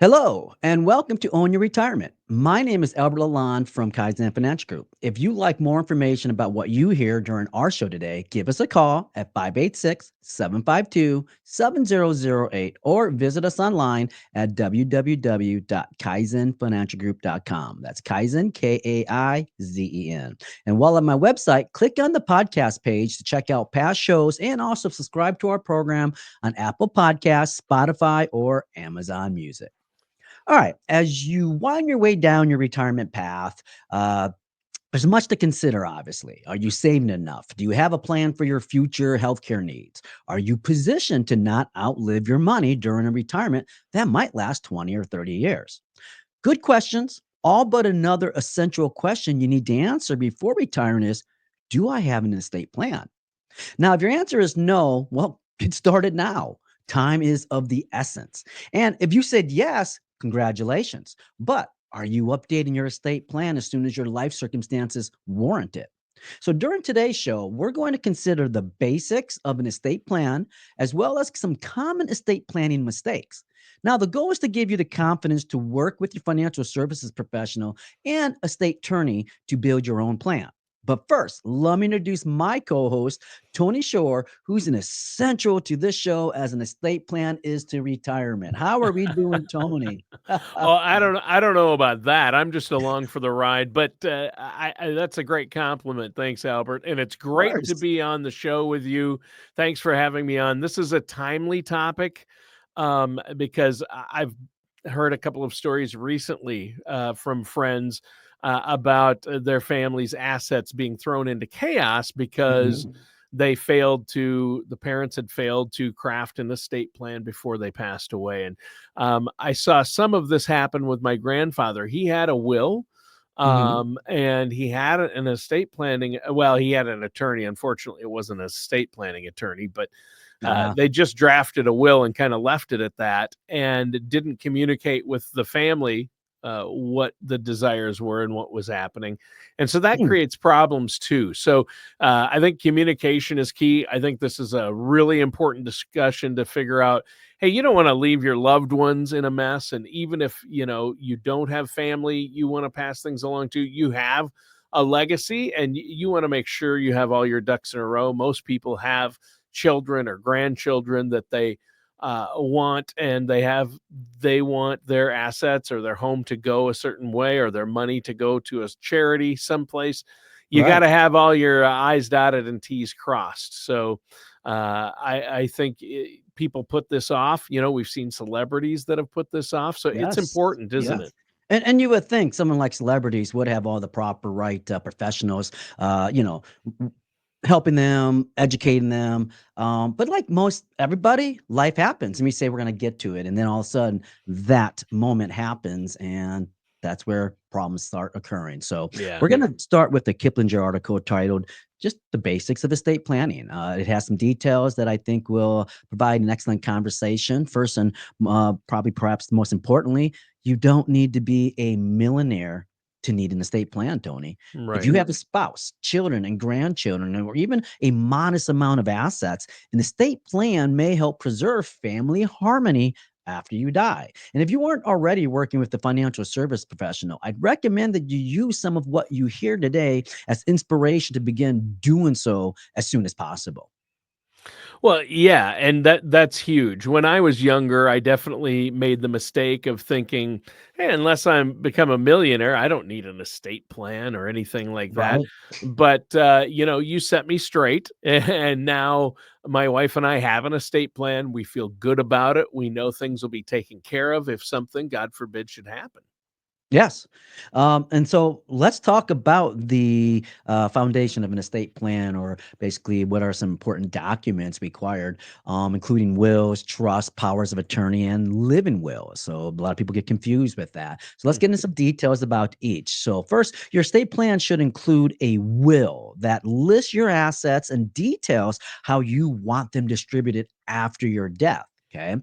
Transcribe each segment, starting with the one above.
Hello, and welcome to Own Your Retirement. My name is Albert Lalonde from Kaizen Financial Group. If you'd like more information about what you hear during our show today, give us a call at 586-752-7008 or visit us online at www.kaizenfinancialgroup.com. That's Kaizen, Kaizen. And while on my website, click on the podcast page to check out past shows and also subscribe to our program on Apple Podcasts, Spotify, or Amazon Music. All right. As you wind your way down your retirement path, uh, there's much to consider, obviously. Are you saving enough? Do you have a plan for your future healthcare needs? Are you positioned to not outlive your money during a retirement that might last 20 or 30 years? Good questions. All but another essential question you need to answer before retiring is, do I have an estate plan? Now, if your answer is no, well, get started now. Time is of the essence. And if you said yes, congratulations. But are you updating your estate plan as soon as your life circumstances warrant it? So, during today's show, we're going to consider the basics of an estate plan as well as some common estate planning mistakes. Now, the goal is to give you the confidence to work with your financial services professional and estate attorney to build your own plan. But first, let me introduce my co host, Tony Shore, who's an essential to this show as an estate plan is to retirement. How are we doing, Tony? Oh, I don't know about that. I'm just along for the ride, but I that's a great compliment. Thanks, Albert, and it's great to Course. be on the show with you. Thanks for having me on. This is a timely topic because I've heard a couple of stories recently from friends about their family's assets being thrown into chaos because Mhm. the parents had failed to craft an estate plan before they passed away. And I saw some of this happen with my grandfather. He had a will, Mhm. and he had an estate planning. Well, he had an attorney. Unfortunately, it wasn't an estate planning attorney, but Ah, they just drafted a will and kind of left it at that and didn't communicate with the family what the desires were and what was happening. And so that mm, creates problems too. So I think communication is key. I think this is a really important discussion to figure out, hey, you don't want to leave your loved ones in a mess. And even if, you don't have family you want to pass things along to, you have a legacy and you want to make sure you have all your ducks in a row. Most people have children or grandchildren that they want, and they want their assets or their home to go a certain way or their money to go to a charity someplace. You got right. to have all your i's dotted and t's crossed. So I think people put this off. We've seen celebrities that have put this off, so it's Yes. important, isn't Yes. it? And you would think someone like celebrities would have all the proper right professionals, w- helping them, educating them. But like most everybody, life happens. And we say we're going to get to it. And then all of a sudden, that moment happens. And that's where problems start occurring. So Yeah. we're going to start with the Kiplinger article titled Just the Basics of Estate Planning. It has some details that I think will provide an excellent conversation. First, and probably perhaps most importantly, you don't need to be a millionaire to need an estate plan, Tony. If Right. you have a spouse, children, and grandchildren, or even a modest amount of assets, an estate plan may help preserve family harmony after you die. And if you aren't already working with the financial service professional, I'd recommend that you use some of what you hear today as inspiration to begin doing so as soon as possible. Well, yeah, and that's huge. When I was younger, I definitely made the mistake of thinking, "Hey, unless I'm become a millionaire, I don't need an estate plan or anything like that." Right. But you set me straight, and now my wife and I have an estate plan. We feel good about it. We know things will be taken care of if something, God forbid, should happen. Yes. And so let's talk about the foundation of an estate plan, or basically what are some important documents required, including wills, trust, powers of attorney, and living wills. So a lot of people get confused with that. So let's get into some details about each. So, first, your estate plan should include a will that lists your assets and details how you want them distributed after your death. Okay.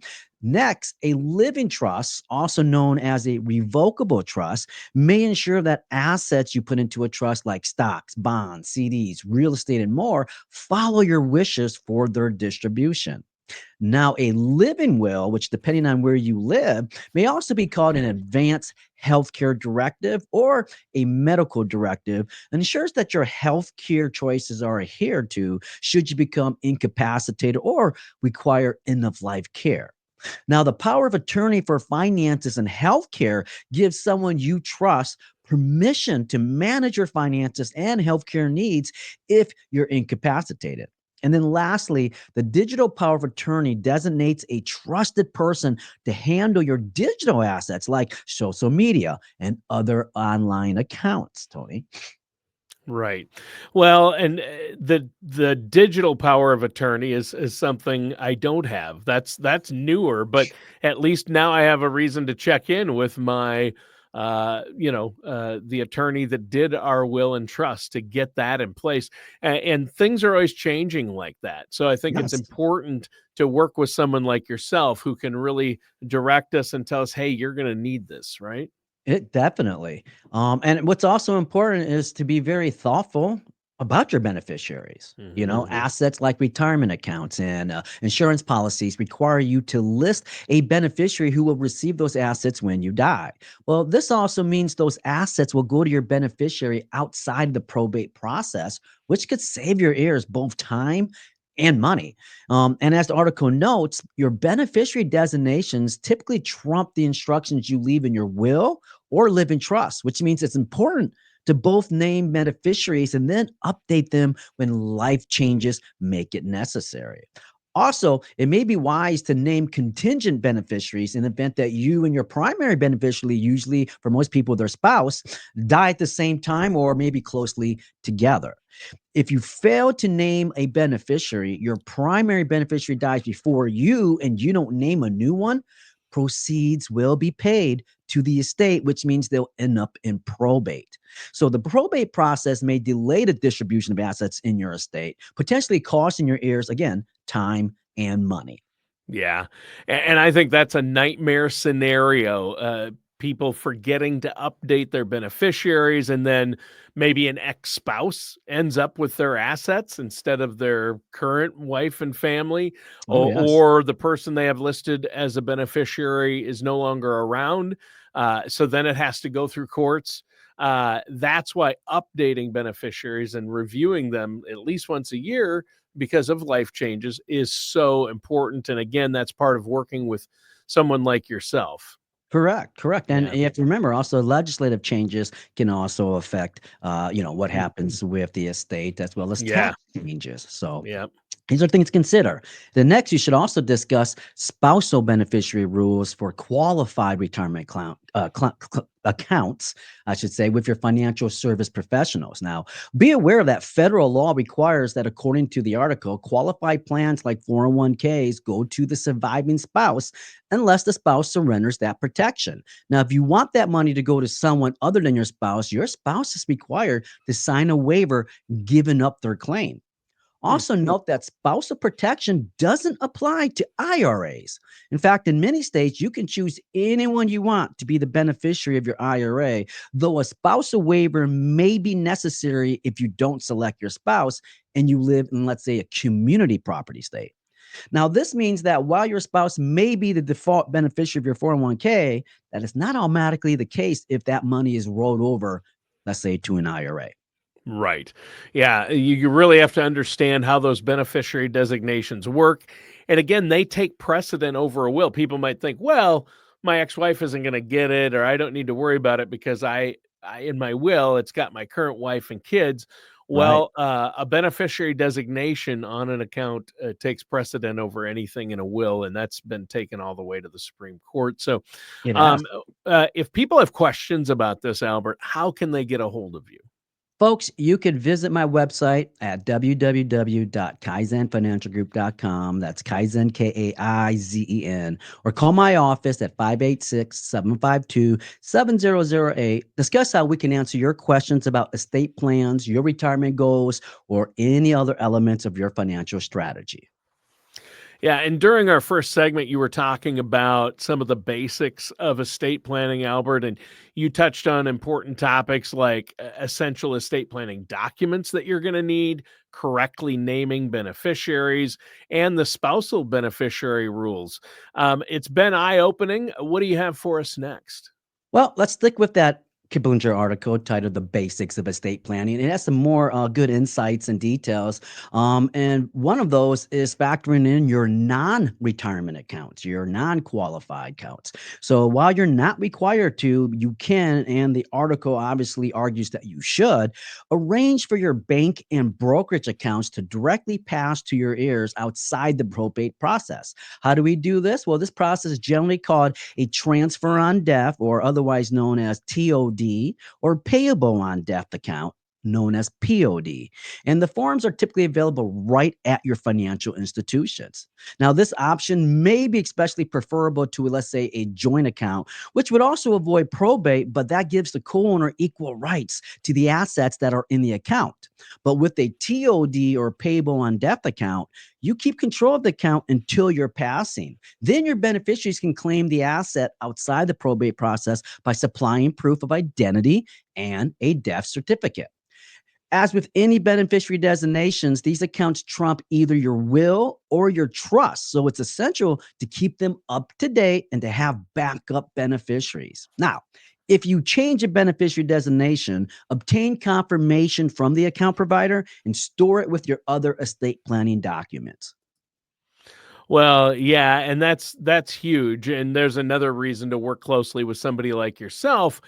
Next, a living trust, also known as a revocable trust, may ensure that assets you put into a trust, like stocks, bonds, CDs, real estate, and more, follow your wishes for their distribution. Now, a living will, which depending on where you live, may also be called an advanced healthcare directive or a medical directive, ensures that your healthcare choices are adhered to should you become incapacitated or require end of life care. Now, the power of attorney for finances and healthcare gives someone you trust permission to manage your finances and healthcare needs if you're incapacitated. And then lastly, the digital power of attorney designates a trusted person to handle your digital assets like social media and other online accounts, Tony. Right. Well, and the digital power of attorney is something I don't have. That's newer, but at least now I have a reason to check in with my the attorney that did our will and trust to get that in place. And things are always changing like that. So I think it's Yes. important to work with someone like yourself who can really direct us and tell us, "Hey, you're going to need this," right? It definitely. And what's also important is to be very thoughtful about your beneficiaries. Mhm. Assets like retirement accounts and insurance policies require you to list a beneficiary who will receive those assets when you die. Well, this also means those assets will go to your beneficiary outside the probate process, which could save your heirs both time and money. And as the article notes, your beneficiary designations typically trump the instructions you leave in your will or live in trust, which means it's important to both name beneficiaries and then update them when life changes make it necessary. Also, it may be wise to name contingent beneficiaries in the event that you and your primary beneficiary, usually for most people, their spouse, die at the same time or maybe closely together. If you fail to name a beneficiary, your primary beneficiary dies before you and you don't name a new one, proceeds will be paid to the estate, which means they'll end up in probate. So the probate process may delay the distribution of assets in your estate, potentially costing your heirs, again, time and money. Yeah, and I think that's a nightmare scenario, people forgetting to update their beneficiaries, and then maybe an ex-spouse ends up with their assets instead of their current wife and family, Oh, yes. or the person they have listed as a beneficiary is no longer around, so then it has to go through courts. That's why updating beneficiaries and reviewing them at least once a year because of life changes is so important. And again, that's part of working with someone like yourself. Correct, correct. And Yeah. you have to remember also legislative changes can also affect, what Mm. happens with the estate as well as Yeah. tax changes. So Yeah. these are things to consider. The next, you should also discuss spousal beneficiary rules for qualified retirement accounts, I should say, with your financial service professionals. Now, be aware that federal law requires that, according to the article, qualified plans like 401ks go to the surviving spouse unless the spouse surrenders that protection. Now, if you want that money to go to someone other than your spouse is required to sign a waiver giving up their claim. Hmm. Also, note that spousal protection doesn't apply to IRAs. In fact, in many states, you can choose anyone you want to be the beneficiary of your IRA, though a spousal waiver may be necessary if you don't select your spouse and you live in, let's say, a community property state. Now, this means that while your spouse may be the default beneficiary of your 401k, that is not automatically the case if that money is rolled over, let's say, to an IRA. Right. Yeah. You really have to understand how those beneficiary designations work. And again, they take precedent over a will. People might think, well, my ex-wife isn't going to get it, or I don't need to worry about it because I in my will, it's got my current wife and kids. Right. Well, a beneficiary designation on an account takes precedent over anything in a will, and that's been taken all the way to the Supreme Court. So, It has. um, if people have questions about this, Albert, how can they get a hold of you? Folks, you could visit my website at www.kaizenfinancialgroup.com. That's Kaizen, Kaizen, or call my office at 586-752-7008. Discuss how we can answer your questions about estate plans, your retirement goals, or any other elements of your financial strategy. Yeah, and during our first segment, you were talking about some of the basics of estate planning, Albert, and you touched on important topics like essential estate planning documents that you're going to need, correctly naming beneficiaries, and the spousal beneficiary rules. It's been eye-opening. What do you have for us next? Well, let's stick with that Kiplinger article titled "The Basics of Estate Planning." It has some more good insights and details. And one of those is factoring in your non-retirement accounts, your non-qualified accounts. So while you're not required to, you can, and the article obviously argues that you should, arrange for your bank and brokerage accounts to directly pass to your heirs outside the probate process. How do we do this? Well, this process is generally called a transfer on death, or otherwise known as TOD, or payable on death account, known as POD. And the forms are typically available right at your financial institutions. Now, this option may be especially preferable to, let's say, a joint account, which would also avoid probate, but that gives the co-owner equal rights to the assets that are in the account. But with a TOD, or payable on death account, you keep control of the account until your passing. Then your beneficiaries can claim the asset outside the probate process by supplying proof of identity and a death certificate. As with any beneficiary designations, these accounts trump either your will or your trust. So it's essential to keep them up to date and to have backup beneficiaries. Now, if you change a beneficiary designation, obtain confirmation from the account provider and store it with your other estate planning documents. Well, yeah, and that's huge. And there's another reason to work closely with somebody like yourself,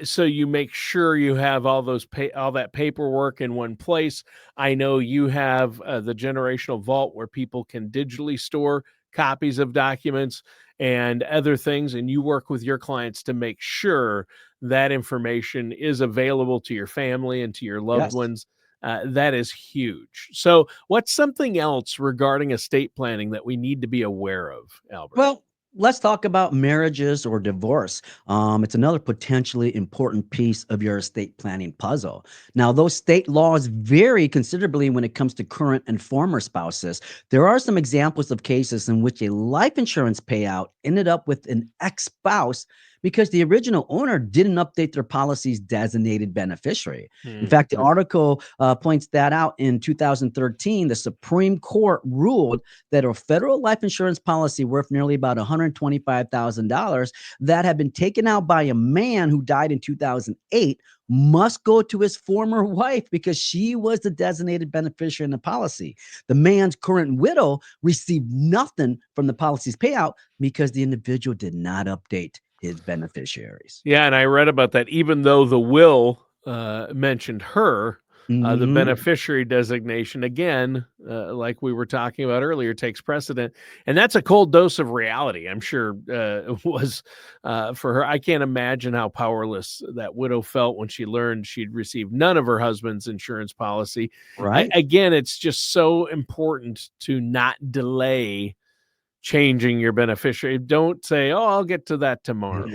so you make sure you have all that paperwork in one place. I know you have the generational vault where people can digitally store copies of documents and other things, and you work with your clients to make sure that information is available to your family and to your loved Yes. ones. That is huge. So, what's something else regarding estate planning that we need to be aware of, Albert? Well, let's talk about marriages or divorce. It's another potentially important piece of your estate planning puzzle. Now, those state laws vary considerably when it comes to current and former spouses. There are some examples of cases in which a life insurance payout ended up with an ex spouse because the original owner didn't update their policy's designated beneficiary. In Hmm. fact, the article points that out. In 2013, the Supreme Court ruled that a federal life insurance policy worth nearly about $125,000 that had been taken out by a man who died in 2008 must go to his former wife because she was the designated beneficiary in the policy. The man's current widow received nothing from the policy's payout because the individual did not update his beneficiaries. Yeah, and I read about that. Even though the will mentioned her, the Mhm. beneficiary designation, again, like we were talking about earlier, takes precedent. And that's a cold dose of reality, I'm sure, was for her. I can't imagine how powerless that widow felt when she learned she'd received none of her husband's insurance policy. Right? Again, it's just so important to not delay changing your beneficiary. Don't say, "Oh, I'll get to that tomorrow,"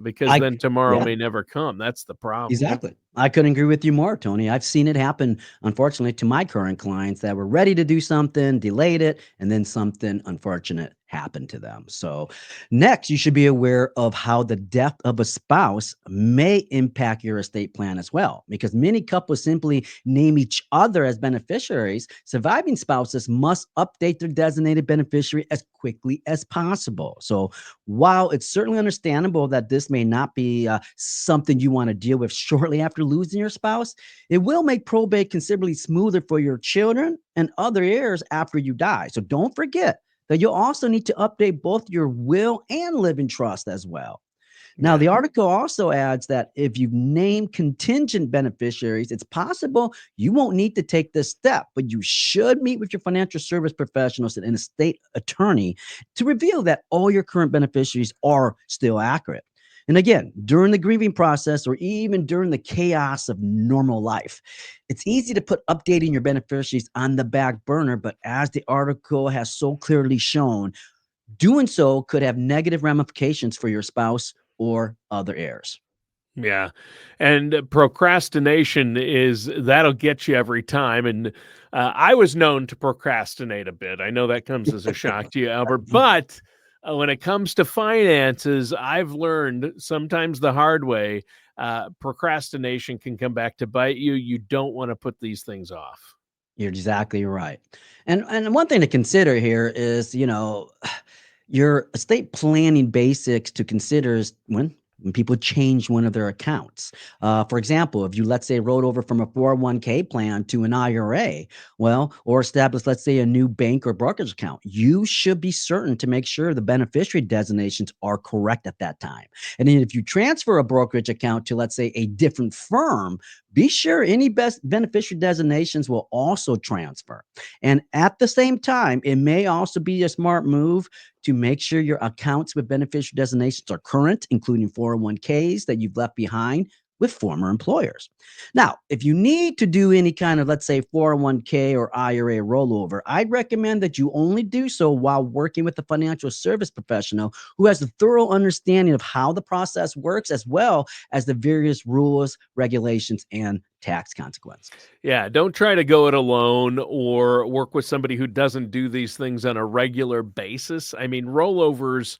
because I then tomorrow Yeah. may never come. That's the problem. Exactly. I couldn't agree with you more, Tony. I've seen it happen, unfortunately, to my current clients that were ready to do something, delayed it, and then something unfortunate happened to them. So, next, you should be aware of how the death of a spouse may impact your estate plan as well, because many couples simply name each other as beneficiaries. Surviving spouses must update their designated beneficiary as quickly as possible. So, while it's certainly understandable that this may not be something you want to deal with shortly after losing your spouse, it will make probate considerably smoother for your children and other heirs after you die. So don't forget that you'll also need to update both your will and living trust as well. Now, Yeah. the article also adds that if you've named contingent beneficiaries, it's possible you won't need to take this step, but you should meet with your financial service professionals and an estate attorney to reveal that all your current beneficiaries are still accurate. And again, during the grieving process or even during the chaos of normal life, it's easy to put updating your beneficiaries on the back burner. But as the article has so clearly shown, doing so could have negative ramifications for your spouse or other heirs. Yeah. And procrastination that'll get you every time. And I was known to procrastinate a bit. I know that comes as a shock to you, Albert. But when it comes to finances, I've learned sometimes the hard way, procrastination can come back to bite you. You don't want to put these things off. You're exactly right. And one thing to consider here is, your estate planning basics to consider is when people change one of their accounts. For example, if you, let's say, rolled over from a 401k plan to an IRA, well, or established, let's say, a new bank or brokerage account, you should be certain to make sure the beneficiary designations are correct at that time. And then if you transfer a brokerage account to, let's say, a different firm, be sure any best beneficiary designations will also transfer. And at the same time, it may also be a smart move to make sure your accounts with beneficiary designations are current, including 401ks that you've left behind with former employers. Now, if you need to do any kind of, let's say, 401k or IRA rollover, I'd recommend that you only do so while working with a financial service professional who has a thorough understanding of how the process works, as well as the various rules, regulations, and tax consequences. Yeah, don't try to go it alone or work with somebody who doesn't do these things on a regular basis. I mean, rollovers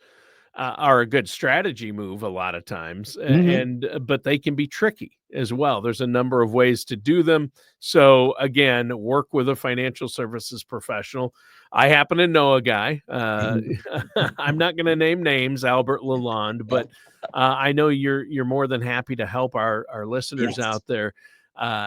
are a good strategy move a lot of times, Mhm. but they can be tricky as well. There's a number of ways to do them. So again, work with a financial services professional. I happen to know a guy. I'm not going to name names, Albert Lalonde, but I know you're more than happy to help our listeners Yes. out there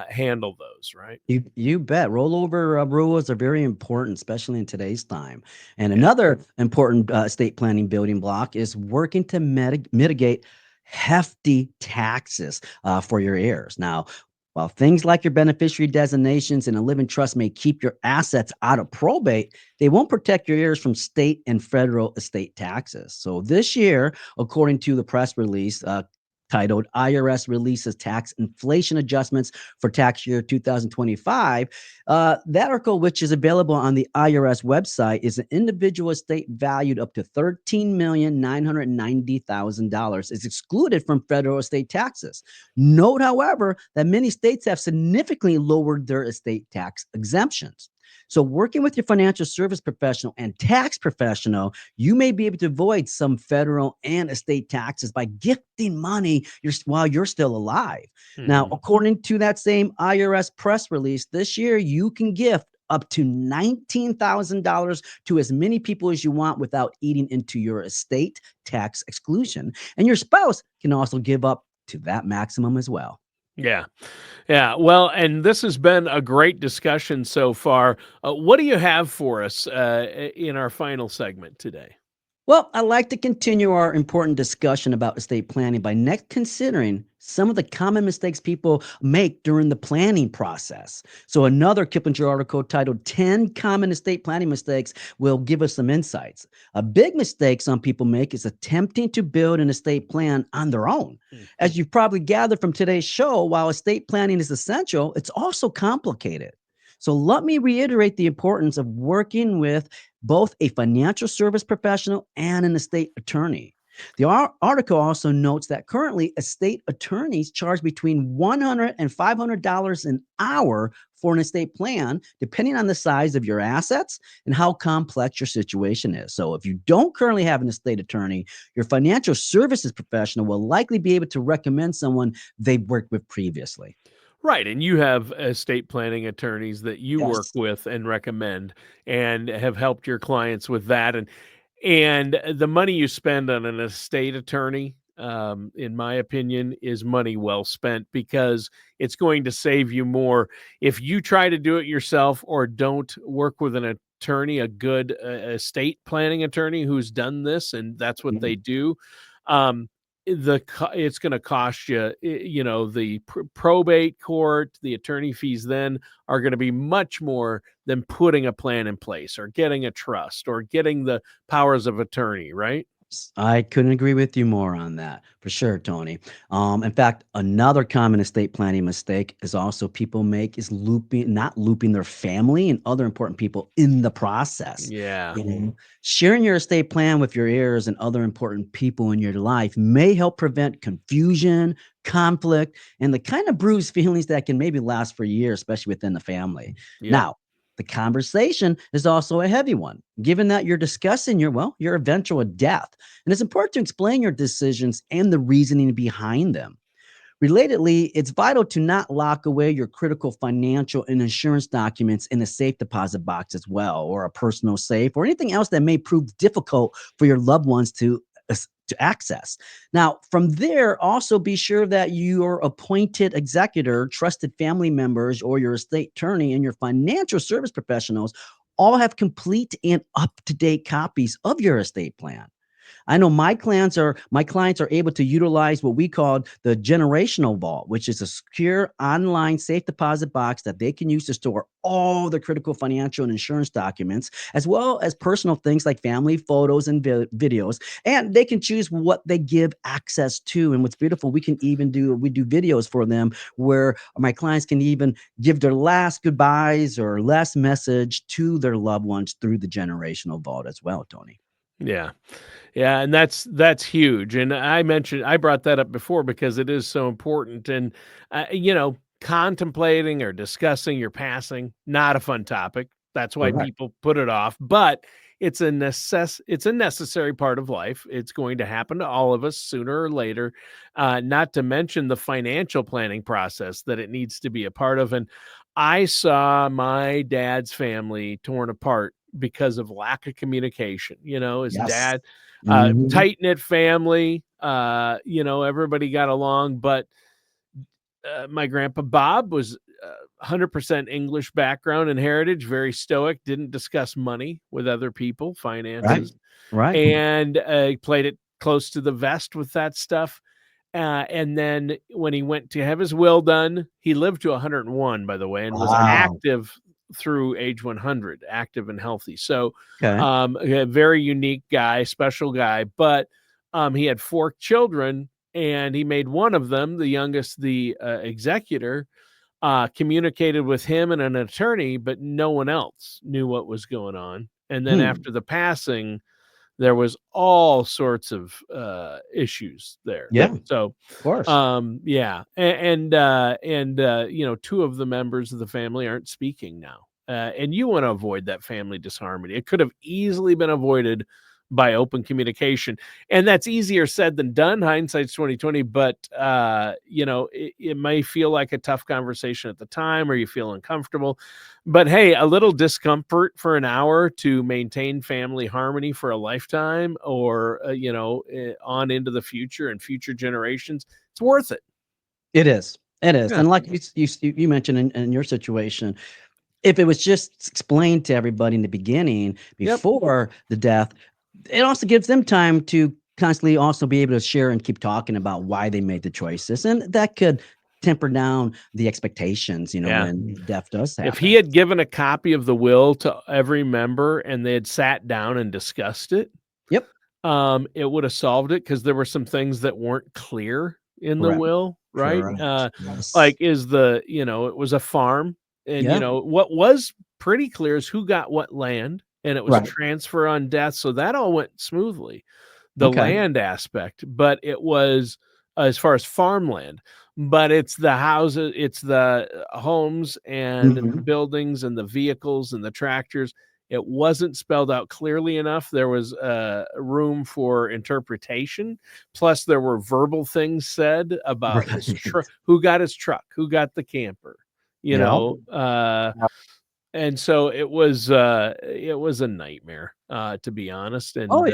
handle those. Right? You bet. Rollover rules are very important, especially in today's time. And Yeah. another important estate planning building block is working to mitigate hefty taxes for your heirs. Now, while things like your beneficiary designations and a living trust may keep your assets out of probate, they won't protect your heirs from state and federal estate taxes. So this year, according to the press release, titled IRS Releases Tax Inflation Adjustments for Tax Year 2025. That article, which is available on the IRS website, is an individual estate valued up to $13,990,000 is excluded from federal estate taxes. Note, however, that many states have significantly lowered their estate tax exemptions. So, working with your financial service professional and tax professional, you may be able to avoid some federal and estate taxes by gifting money while you're still alive. Now, Mhm. according to that same IRS press release, this year you can gift up to $19,000 to as many people as you want without eating into your estate tax exclusion. And your spouse can also give up to that maximum as well. Yeah. Yeah, well, and this has been a great discussion so far. What do you have for us in our final segment today? Well, I'd like to continue our important discussion about estate planning by next considering some of the common mistakes people make during the planning process. So, another Kiplinger article titled 10 Common Estate Planning Mistakes will give us some insights. A big mistake some people make is attempting to build an estate plan on their own. Mm. As you've probably gathered from today's show, while estate planning is essential, it's also complicated. So, let me reiterate the importance of working with both a financial service professional and an estate attorney. The article also notes that currently estate attorneys charge between $100 and $500 an hour for an estate plan, depending on the size of your assets and how complex your situation is. So, if you don't currently have an estate attorney, your financial services professional will likely be able to recommend someone they've worked with previously. Right, and you have estate planning attorneys that you work Yes. with and recommend and have helped your clients with that, and the money you spend on an estate attorney, in my opinion, is money well spent because it's going to save you more if you try to do it yourself or don't work with an attorney, a good estate planning attorney who's done this and that's what they Mhm. do. Um, it's going to cost you, the probate court, the attorney fees then are going to be much more than putting a plan in place or getting a trust or getting the powers of attorney, right? I couldn't agree with you more on that for sure, Tony. In fact, another common estate planning mistake is also people make is not looping their family and other important people in the process. Yeah. You know, sharing your estate plan with your heirs and other important people in your life may help prevent confusion, conflict, and the kind of bruised feelings that can maybe last for years, especially within the family. Yep. Now, the conversation is also a heavy one, given that you're discussing your eventual death. And it's important to explain your decisions and the reasoning behind them. Relatedly, it's vital to not lock away your critical financial and insurance documents in a safe deposit box as well, or a personal safe, or anything else that may prove difficult for your loved ones to access. Now, from there, also be sure that your appointed executor, trusted family members, or your estate attorney and your financial service professionals all have complete and up-to-date copies of your estate plan. I know my clients are able to utilize what we call the generational vault, which is a secure online safe deposit box that they can use to store all the critical financial and insurance documents, as well as personal things like family photos and videos. And they can choose what they give access to. And what's beautiful, we do videos for them where my clients can even give their last goodbyes or last message to their loved ones through the generational vault as well, Tony. Yeah. Yeah, and that's huge. And I brought that up before because it is so important. And contemplating or discussing your passing, not a fun topic. That's why Correct. people put it off. But it's a necessary part of life. It's going to happen to all of us sooner or later. Not to mention the financial planning process that it needs to be a part of. And I saw my dad's family torn apart because of lack of communication. His Yes. dad, Mhm. tight knit family. Everybody got along, but my grandpa Bob was 100% English background and heritage, very stoic, didn't discuss money with other people, Right. finances, Right. and played it close to the vest with that stuff. And then when he went to have his will done, he lived to 101, by the way, and was Wow. active through age 100, active and healthy. So, Okay. a very unique guy, special guy, but he had four children, and he made one of them, the youngest, the executor, communicated with him and an attorney, but no one else knew what was going on. And then Hmm. after the passing, there was all sorts of issues there. Yeah, of So, course. yeah, two of the members of the family aren't speaking now, and you want to avoid that family disharmony. It could have easily been avoided by open communication, and that's easier said than done. Hindsight's 2020, but it may feel like a tough conversation at the time, or you feel uncomfortable. But hey, a little discomfort for an hour to maintain family harmony for a lifetime, or on into the future and future generations, it's worth it. It is. It is. Yeah. And like you mentioned in your situation, if it was just explained to everybody in the beginning Yep. before the death, it also gives them time to constantly also be able to share and keep talking about why they made the choices. And that could temper down the expectations, Yeah. when death does If he happen. had given a copy of the will to every member and they had sat down and discussed it, Yep. it would have solved it because there were some things that weren't clear in the Correct. will, right? Correct. Yes. Like it was a farm, and Yeah. what was pretty clear is who got what land, and it was Right. transfer on death, so that all went smoothly, the Okay. land aspect, but it was as far as farmland, but it's the houses, it's the homes and Mhm. buildings and the vehicles and the tractors. It wasn't spelled out clearly enough. There was room for interpretation. Plus, there were verbal things said about his Right. who got his truck, who got the camper, you Yeah. know. And so it was a nightmare, to be honest. Oh,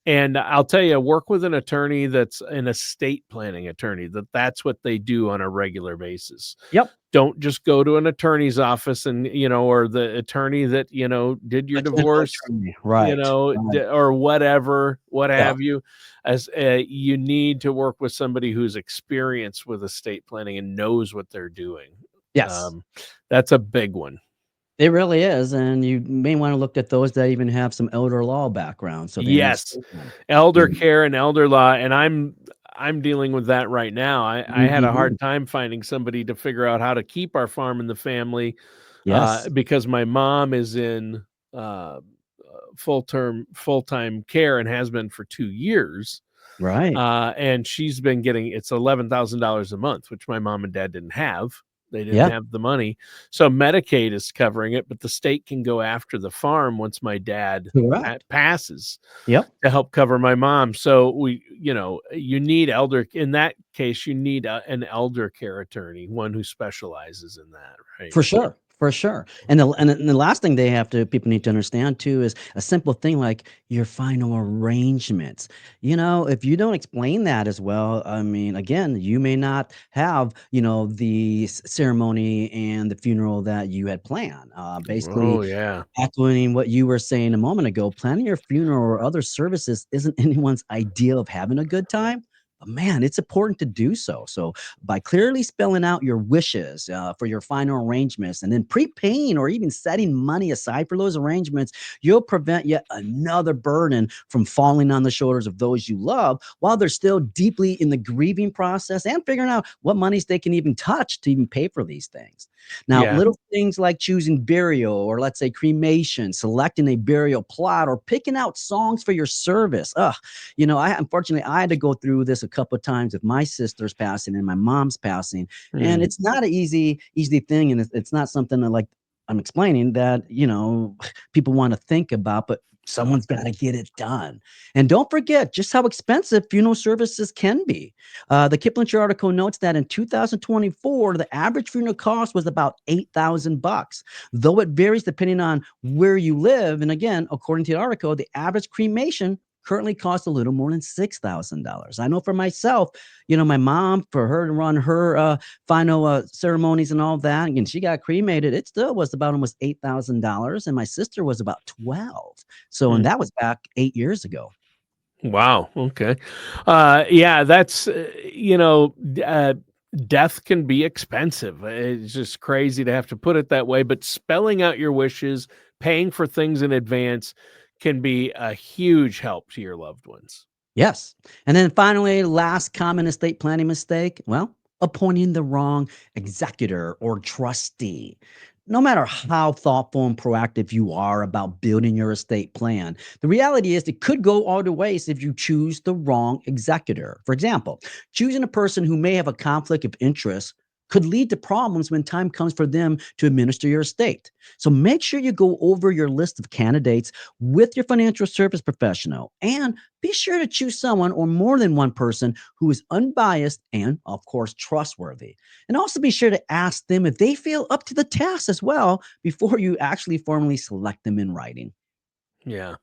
And yeah. I'll tell you, work with an attorney that's an estate planning attorney. That's what they do on a regular basis. Yep. Don't just go to an attorney's office and or the attorney that did your A general divorce, attorney. Right. Right. or whatever, what Yeah. have you. As you need to work with somebody who's experienced with estate planning and knows what they're doing. Yes. Um, that's a big one. It really is, and you may wanna look at those that even have some elder law background so they Yes, understand. elder Mm. care and elder law, and I'm dealing with that right now. I had a Mhm. hard time finding somebody to figure out how to keep our farm in the family, Yes. because my mom is in, uh, full-time care and has been for 2 years, Right. and she's been getting it's $11,000 a month, which my mom and dad didn't have. They didn't Yeah. have the money. So Medicaid is covering it, but the state can go after the farm once my dad Correct. passes Yep. to help cover my mom. So you need in that case, you need an elder care attorney, one who specializes in that, right? For sure, for sure. And the last thing they have to people need to understand too is a simple thing like your final arrangements. If you don't explain that as well, I mean, again, you may not have, the ceremony and the funeral that you had planned. Oh, Basically, yeah. echoing what you were saying a moment ago, planning your funeral or other services isn't anyone's idea of having a good time. But man, it's important to do so. So, by clearly spelling out your wishes for your final arrangements and then prepaying or even setting money aside for those arrangements, you'll prevent yet another burden from falling on the shoulders of those you love while they're still deeply in the grieving process and figuring out what monies they can even touch to even pay for these things. Now, Yeah. little things like choosing burial or let's say cremation, selecting a burial plot, or picking out songs for your service. I unfortunately I had to go through this a couple of times with my sister's passing and my mom's passing, and Mm. it's not an easy thing, and it's not something that like I'm explaining that people want to think about, but someone's got to get it done. And don't forget just how expensive funeral services can be. The Kiplinger article notes that in 2024, the average funeral cost was about $8,000, though it varies depending on where you live. And again, according to the article, the average cremation currently costs a little more than $6,000. I know for myself, my mom, for her to run her final ceremonies and all that, and she got cremated, it still was about almost $8,000. And my sister was about 12. So, and Mm. that was back 8 years ago. Wow. Okay. Yeah, that's death can be expensive. It's just crazy to have to put it that way. But spelling out your wishes, paying for things in advance, can be a huge help to your loved ones. Yes. And then finally, last common estate planning mistake, well, appointing the wrong executor or trustee. No matter how thoughtful and proactive you are about building your estate plan, the reality is it could go all the ways if you choose the wrong executor. For example, choosing a person who may have a conflict of interest could lead to problems when time comes for them to administer your estate. So make sure you go over your list of candidates with your financial service professional and be sure to choose someone or more than one person who is unbiased and, of course, trustworthy. And also be sure to ask them if they feel up to the task as well before you actually formally select them in writing. Yeah.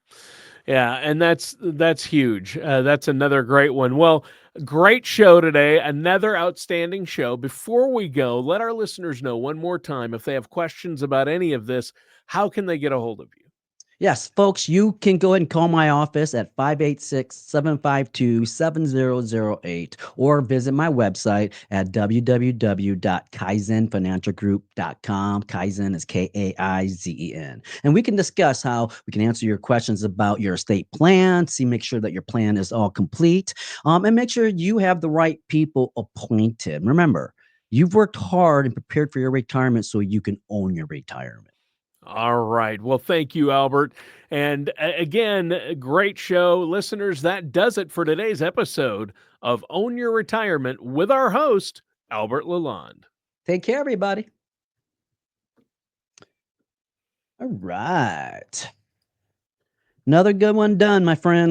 Yeah, and that's huge. That's another great one. Well, great show today. Another outstanding show. Before we go, let our listeners know one more time if they have questions about any of this, how can they get a hold of you? Yes, folks, you can go ahead and call my office at 586-752-7008 or visit my website at www.kaizenfinancialgroup.com. Kaizen is Kaizen. And we can discuss how we can answer your questions about your estate plan, make sure that your plan is all complete, and make sure you have the right people appointed. Remember, you've worked hard and prepared for your retirement so you can own your retirement. All right. Well, thank you, Albert. And again, great show. Listeners, that does it for today's episode of Own Your Retirement with our host, Albert Lalonde. Take care, everybody. All right. Another good one done, my friend.